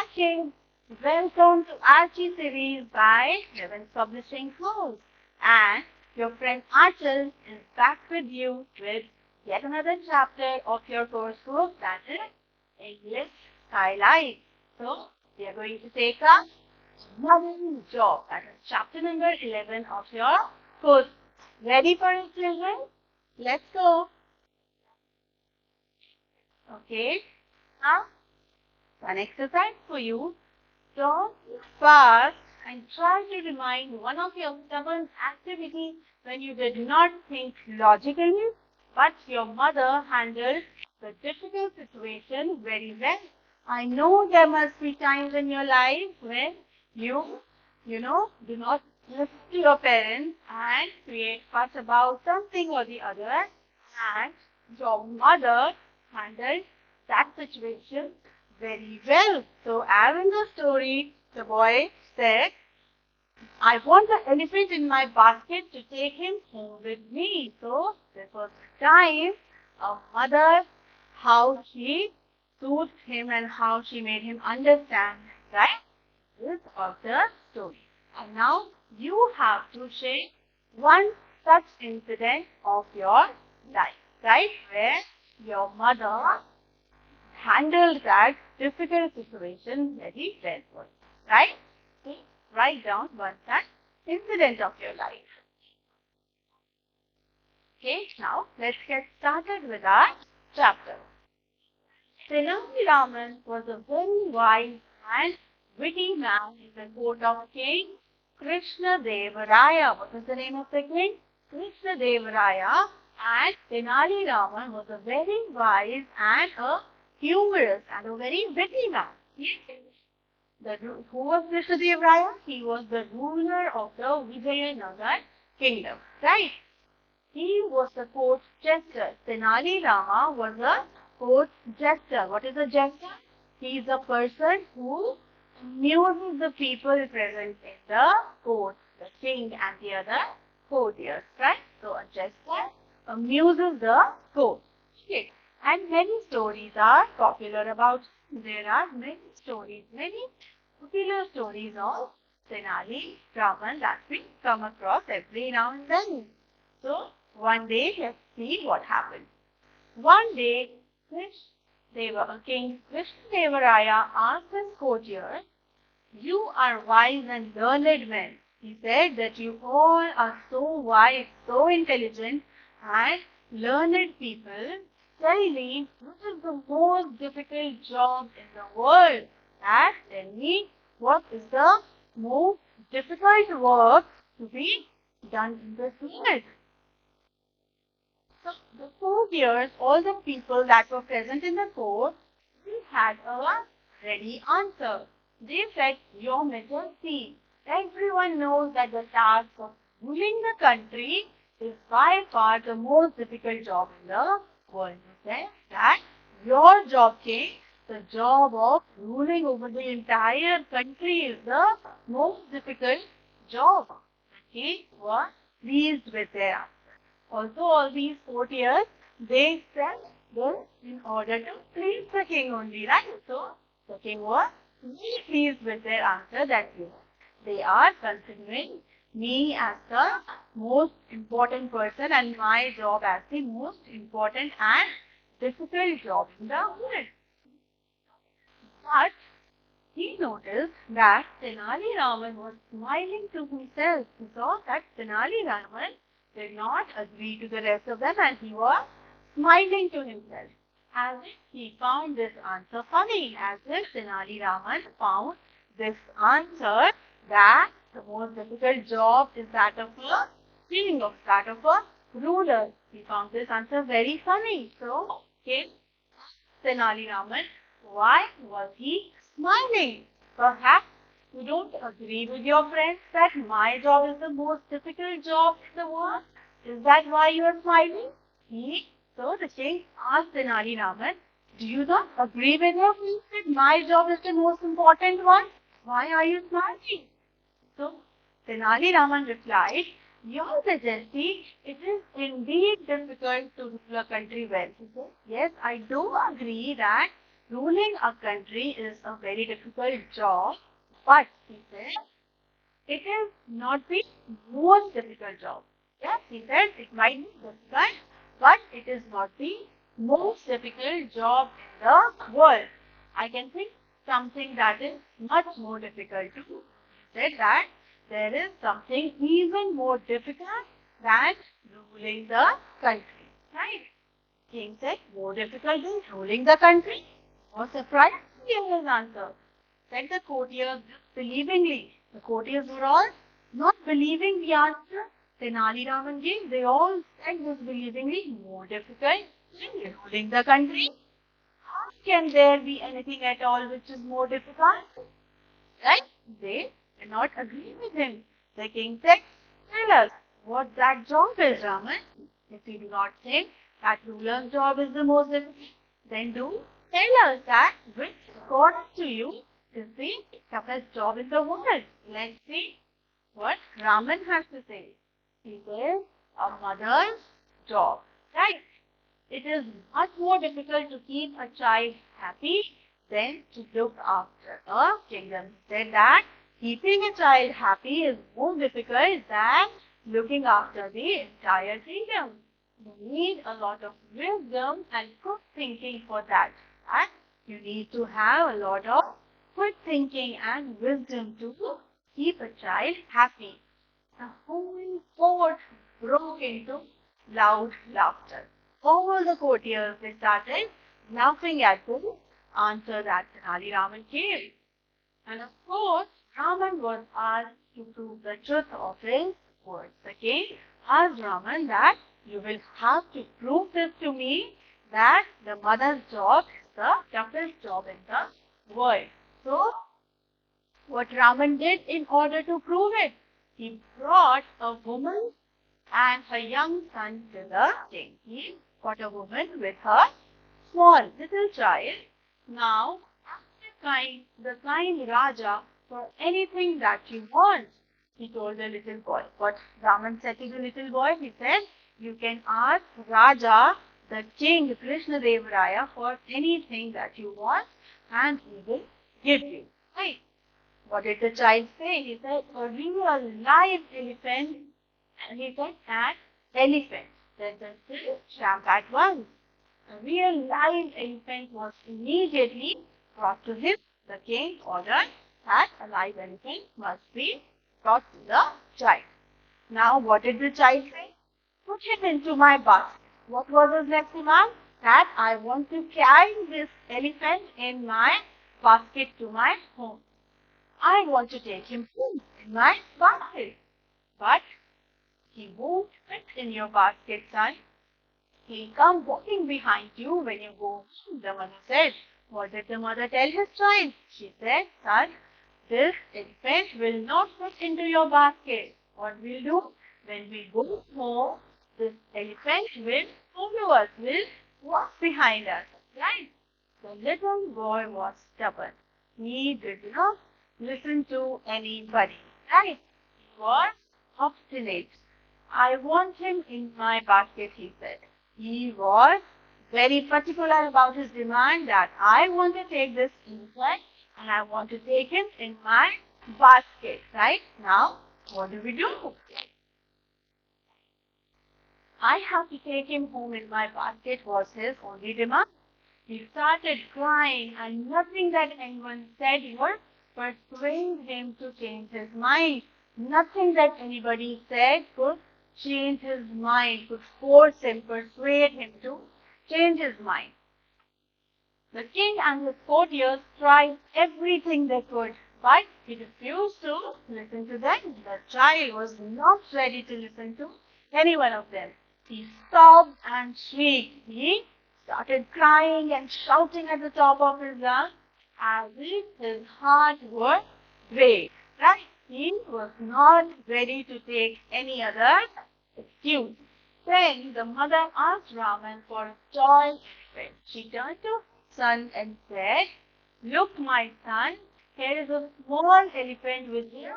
kids, welcome to Aarchi series by Heaven's Publishing House. And your friend Archel is back with you with yet another chapter of your course book, that is English Highlights. So, we are going to take up Mother's Job, that is chapter number 11 of your course. Ready for it, children? Let's go. Okay, now one exercise for you. Don't fast and try to remind one of your stubborn activities when you did not think logically, but your mother handled the difficult situation very well. I know there must be times in your life when you do not listen to your parents and create fuss about something or the other, and your mother handled that situation very well. So, as in the story, the boy said, I want the elephant in my basket to take him home with me. So, this was the time a mother, how she soothed him and how she made him understand, right? This of the story. And now, you have to share one such incident of your life, right? Where your mother handled that difficult situation very well, right? Okay. Write down one such incident of your life. Okay, now let's get started with our chapter. Tenali Rama was a very wise and witty man in the court of King Krishna Deva Raya. What was the name of the king? Krishna Deva Raya. And Tenali Rama was a very wise and a humorous and a very witty man. Who was Krishna Deva Raya? He was the ruler of the Vijayanagar kingdom, right? He was the court jester. Tenali Rama was a court jester. What is a jester? He is a person who amuses the people present in the court, the king and the other courtiers, right? So a jester amuses the court. Okay. And many stories are popular about him. There are many stories, many popular stories of Tenali Rama that we come across every now and then. So, one day, let's see what happened. One day, King Krishnadevaraya asked his courtiers, you are wise and learned men. He said that you all are so wise, so intelligent and learned people. Tell me, which is the most difficult job in the world? And tell me, what is the most difficult work to be done in this world? So, the courtiers, all the people that were present in the court, they had a ready answer. They said, Your Majesty, everyone knows that the task of ruling the country is by far the most difficult job in the world. He said that your job, king, the job of ruling over the entire country is the most difficult job. The king was pleased with their answer. Also, all these courtiers, they said this in order to please the king only, right? So, the king was very pleased with their answer that they are considering me as the most important person and my job as the most important and difficult job in the world. But he noticed that Tenali Rama was smiling to himself. He saw that Tenali Rama did not agree to the rest of them and he was smiling to himself. As if he found this answer funny, as if Tenali Rama found this answer that the most difficult job is that of a king, of that of a ruler. He found this answer very funny. So, King Tenali Rama, why was he smiling? Perhaps you don't agree with your friends that my job is the most difficult job in the world. Is that why you are smiling? So the king asked Tenali Rama, do you not agree with your friends that my job is the most important one? Why are you smiling? So Tenali Rama replied, Your Majesty, it is indeed difficult to rule a country well. He said, yes, I do agree that ruling a country is a very difficult job, but he said it is not the most difficult job. Yes, he said it might be difficult, but it is not the most difficult job in the world. I can think something that is much more difficult too. He said that there is something even more difficult than ruling the country. Right? King said, more difficult than ruling the country? Was surprised to hear his answer. Said the courtiers disbelievingly. The courtiers were all not believing the answer Tenali Rama gave. They all said disbelievingly, more difficult than ruling the country. How can there be anything at all which is more difficult? Right? They did not agree with him. The king said, tell us what that job is, Raman. If you do not think that ruler's job is the most difficult, then do tell us that which, according to you, is the toughest job in the world. Let's see what Raman has to say. He says, a mother's job. Right? It is much more difficult to keep a child happy than to look after a kingdom. He said that keeping a child happy is more difficult than looking after the entire kingdom. You need a lot of wisdom and good thinking for that. And you need to have a lot of good thinking and wisdom to keep a child happy. The whole court broke into loud laughter. All the courtiers, they started laughing at the answer that Tenali Raman gave. And of course, Raman was asked to prove the truth of his words. The king asked Raman that you will have to prove this to me that the mother's job is the toughest job in the world. So, what Raman did in order to prove it, he brought a woman and her young son to the king. He got a woman with her small little child. Now, ask the kind Raja for anything that you want, he told the little boy. What Raman said to the little boy, he said, you can ask Raja, the king Krishna Dev Raya, for anything that you want and he will give you. Right? What did the child say? He said, a real live elephant. And he said, an elephant. Then the king shrank at once. A real live elephant was immediately brought to him. The king ordered that a live elephant must be brought to the child. Now, what did the child say? Put him into my basket. What was his next demand? That I want to carry this elephant in my basket to my home. I want to take him home in my basket. But he won't fit in your basket, son. He'll come walking behind you when you go home, the mother said. What did the mother tell his child? She said, son, this elephant will not fit into your basket. What we'll do? When we go home, this elephant will follow us, will walk behind us. Right? The little boy was stubborn. He did not listen to anybody. Right? He was obstinate. I want him in my basket, he said. He was very particular about his demand that I want to take this elephant and I want to take him in my basket. Right? Now, what do we do? I have to take him home in my basket was his only demand. He started crying and nothing that anyone said would persuade him to change his mind. Nothing that anybody said could change his mind, could force him, persuade him to change his mind. The king and his courtiers tried everything they could, but he refused to listen to them. The child was not ready to listen to any one of them. He sobbed and shrieked. He started crying and shouting at the top of his lungs as if his heart would break. Right? He was not ready to take any other excuse. Then the mother asked Raman for a toy elephant. She turned to her son and said, look, my son, here is a small elephant with you,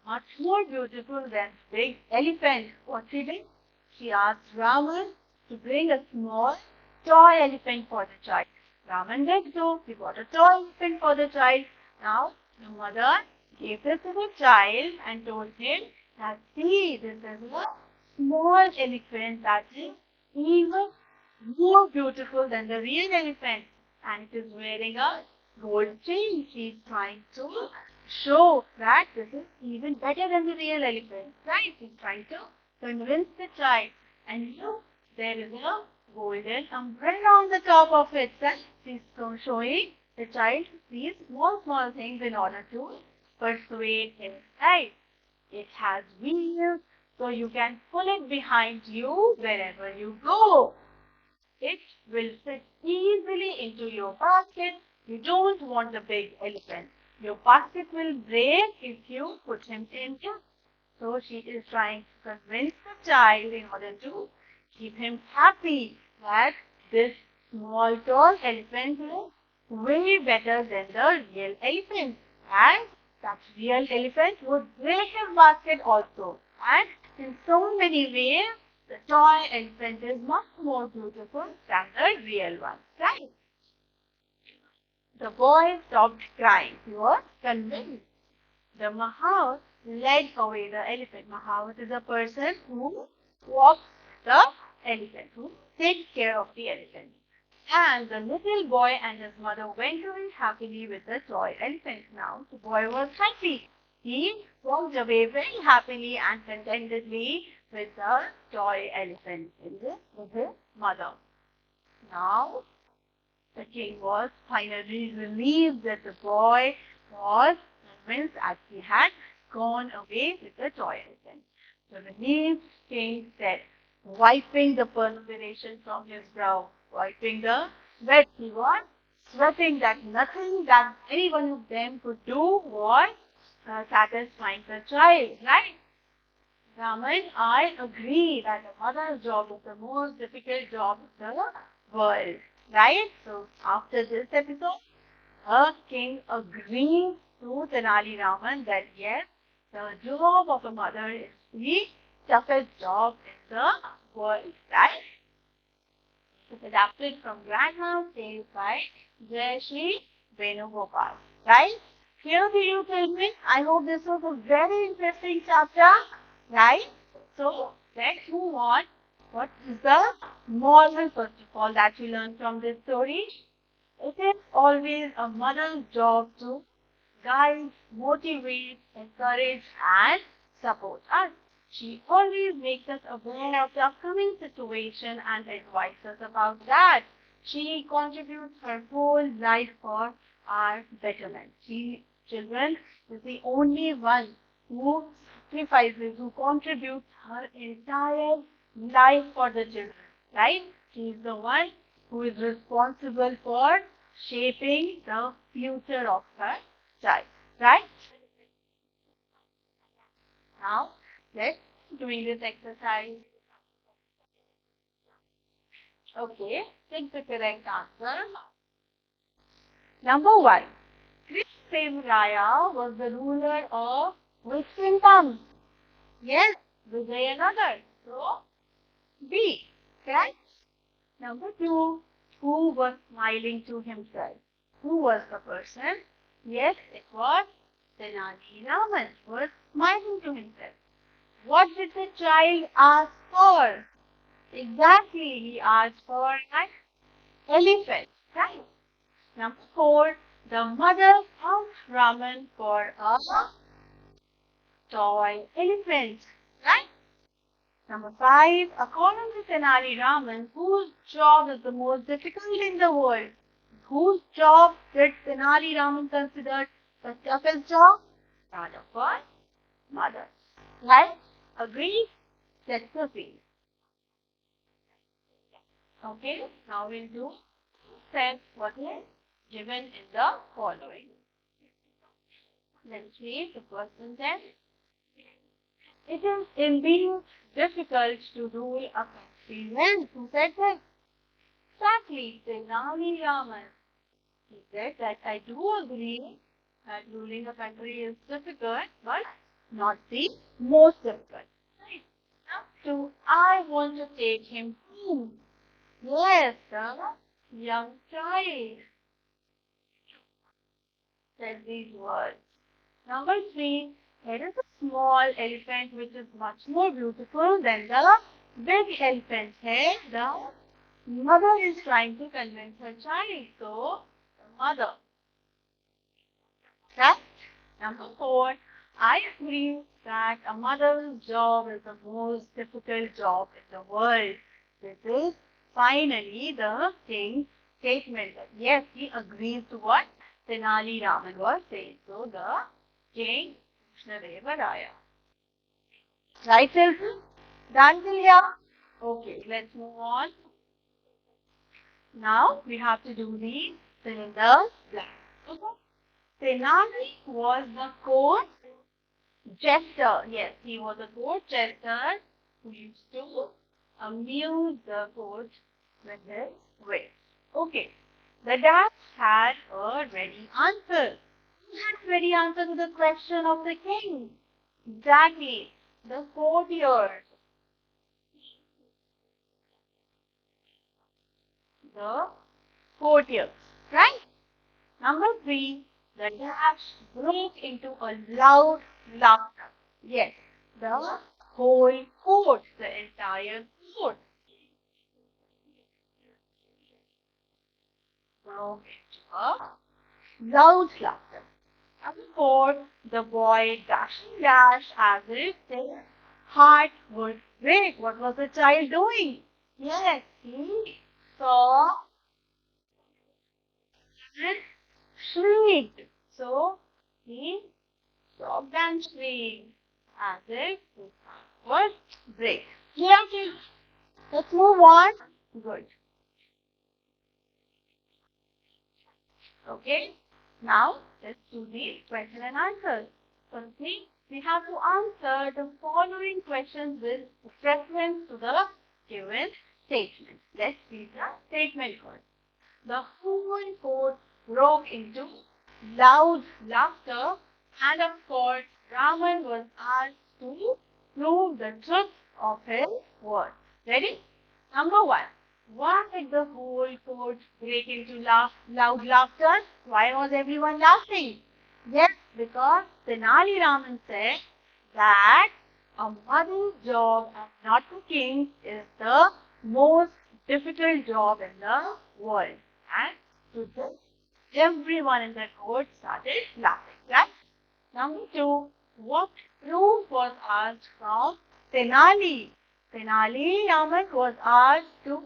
much more beautiful than big elephant. What she did? She asked Raman to bring a small toy elephant for the child. Raman did so. He bought a toy elephant for the child. Now, the mother gave this to the child and told him that, see, this is a small elephant that is even more beautiful than the real elephant. And it is wearing a gold chain. She is trying to show that this is even better than the real elephant. Right? She's trying to convince the child. And look, there is a golden umbrella on the top of it. That she's showing the child these small things in order to persuade him. Right? It has wheels, so you can pull it behind you wherever you go. It will fit easily into your basket. You don't want a big elephant. Your basket will break if you put him in it. So she is trying to convince the child in order to keep him happy that this small tall elephant is way better than the real elephant. And that real elephant would break his basket also. And in so many ways, the toy elephant is much more beautiful than the real one. Right? The boy stopped crying. He was convinced. The Mahout led away the elephant. Mahout is a person who walks the elephant, who takes care of the elephant. And the little boy and his mother went away happily with the toy elephant. Now the boy was happy. He walked away very happily and contentedly with the toy elephant with his mother. Now the king was finally relieved that the boy was convinced as he had gone away with the toy elephant. The relieved king said, wiping the perspiration from his brow, wiping the sweat. He was sweating that nothing that any one of them could do was satisfying the child, right? Raman, I agree that a mother's job is the most difficult job in the world, right? So, after this episode, the king agrees to Tenali Rama that yes, the job of a mother is the toughest job in the world, right? It's adapted from Grandma's Tales by Jayashree Venugopal, right? Here do you tell me? I hope this was a very interesting chapter, right? So, let's move on. What is the moral, first of all, that you learn from this story? It is always a mother's job to guide, motivate, encourage, and support us. She always makes us aware of the upcoming situation and advises about that. She contributes her whole life for our betterment. Children is the only one who sacrifices, who contributes her entire life for the children, right? She is the one who is responsible for shaping the future of her child, right? Now, let's doing this exercise. Okay, take the correct answer. Number 1. Krishnadevaya was the ruler of which kingdom? Yes, Vijayanagar. So, B. Correct? Number 2. Who was smiling to himself? Who was the person? Yes, it was Tenali Rama was smiling to himself. What did the child ask for? Exactly, he asked for an elephant, right? Number 4, the mother asked Raman for a toy elephant, right? Number 5, according to Tenali Raman, whose job is the most difficult in the world? Whose job did Tenali Raman consider the toughest job? That of our mother. Right? Agreed? Let's proceed. Okay, now we'll do set what is given in the following. Let's read the first sentence. It is indeed difficult to rule a country well. Who said that? Exactly, Tenali Raman. He said that I do agree that ruling a country is difficult, but not the most difficult. Right. Now, 2, I want to take him home. Yes, sir. young child said these words. Number 3, there is a small elephant which is much more beautiful than the big elephant. Here, the mother is trying to convince her child. So, the mother. Right? Number 4, I agree that a mother's job is the most difficult job in the world. This is finally the king's statement. Yes, he agrees to what Tenali Rama was saying. So, the King Krishnadeva Raya. Right, children? Done till here? Okay, let's move on. Now, we have to do the cylinder blank. Okay? Tenali was the court jester. Yes, he was a court jester who used to amuse the court with his wit. Okay, the dad had a ready answer. He had a ready answer to the question of the king. Exactly, the courtiers. The courtiers, right? Number 3, the dash broke into a loud laughter. Yes, the whole court, the entire court broke into a loud laughter. Number 4, the boy dashing dash as if his heart would break. What was the child doing? Yes, he saw and shrieked. So he sobbed and shrieked as if his heart would break. Yeah, kids. Let's move on. Good. Okay. Now let's do the question and answers. Firstly, we have to answer the following questions with reference to the given statement. Let's read the statement first. The whole court broke into loud laughter, and of course, Raman was asked to prove the truth of his words. Ready? Number 1. Why did the whole court break into loud laughter? Why was everyone laughing? Yes, because Tenali Raman said that a mother's job and not the king's is the most difficult job in the world. And to this, everyone in the court started laughing, right? Number 2, what proof was asked from Tenali? Tenali Raman was asked to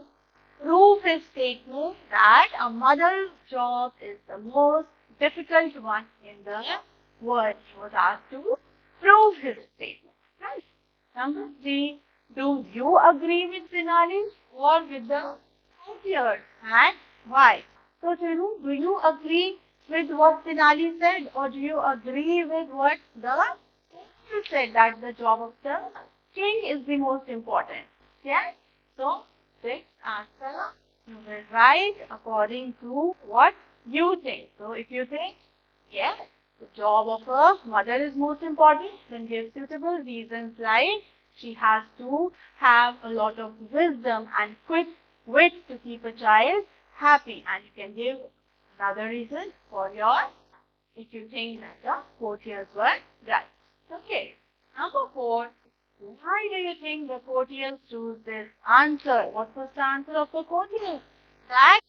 prove his statement that a mother's job is the most difficult one in the world. He was asked to prove his statement, right? Number 3, do you agree with Tenali or with the courtiers, and why? So, Chinu, do you agree with what Tenali said, or do you agree with what the king said, that the job of the king is the most important? Yes? So, this answer you will write according to what you think. So, if you think, yes, the job of a mother is most important, then give suitable reasons like she has to have a lot of wisdom and quick wit to keep a child happy. And you can give another reason for your, if you think that the courtiers were right. Okay. Number 4. Why do you think the courtiers choose this answer? What was the answer of the courtiers? That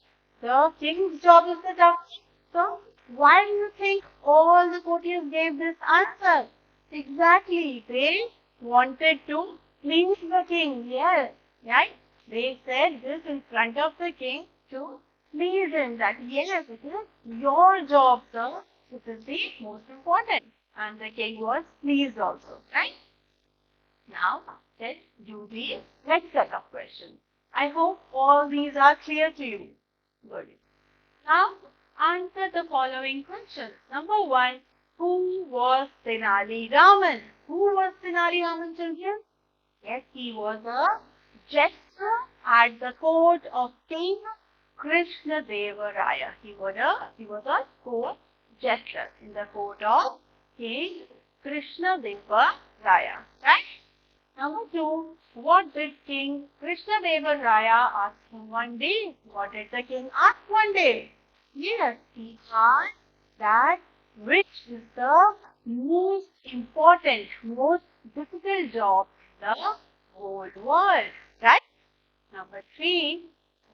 the king's job is the toughest. So, why do you think all the courtiers gave this answer? Exactly. They wanted to please the king. Yes. Right? They said this in front of the king to please him. That yes, it is your job, sir. This is the most important. And the king was pleased also. Right? Now, let's do the next set of questions. I hope all these are clear to you. Good. Now, answer the following questions. Number 1, who was Tenali Raman? Who was Tenali Raman, children? Yes, he was a jester at the court of King Krishnadeva Raya. He was a court jester in the court of King Krishnadeva Raya. Right? Number 2, what did King Krishnadeva Raya ask him one day? What did the king ask one day? Yes, he asked that which is the most important, most difficult job in the whole world, right? Number 3,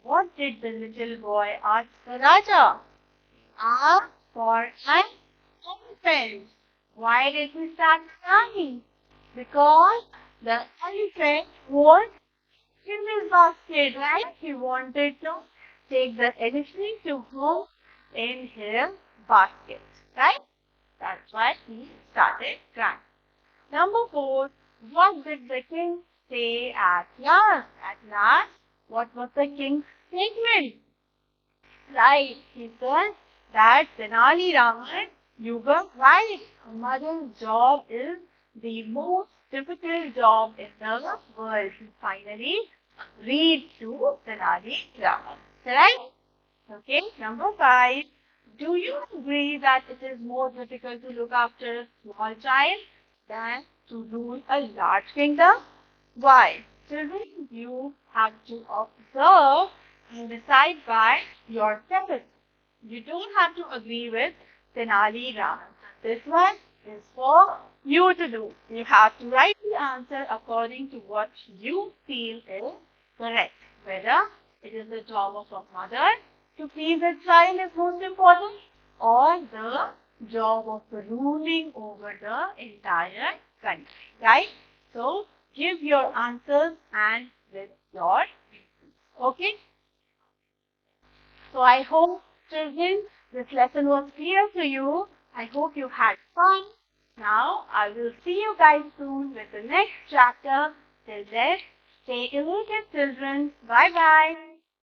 what did the little boy ask the Raja? Ask for an elephant. Why did he start crying? Because the elephant was in his basket, right? He wanted to take the elephant to home in his basket, right? That's why he started crying. Number 4, what did the king say at last? At last, what was the king's statement? Right, he said that Tenali Rama, you were right. A mother's job is the most difficult job in the world. He finally agreed to Tenali Rama. Correct? Okay, number 5. Do you agree that it is more difficult to look after a small child than to rule a large kingdom? Why? Children, you have to observe and decide by yourself. You don't have to agree with Tenali Rama. This one is for you to do. You have to write the answer according to what you feel is correct. Whether it is the job of a mother to please a child is most important, or the job of ruling over the entire country. Right? So, give your answers and with your reasons. Okay? So I hope, children, this lesson was clear to you. I hope you had fun. Now, I will see you guys soon with the next chapter. Till then, stay elated, children. Bye-bye.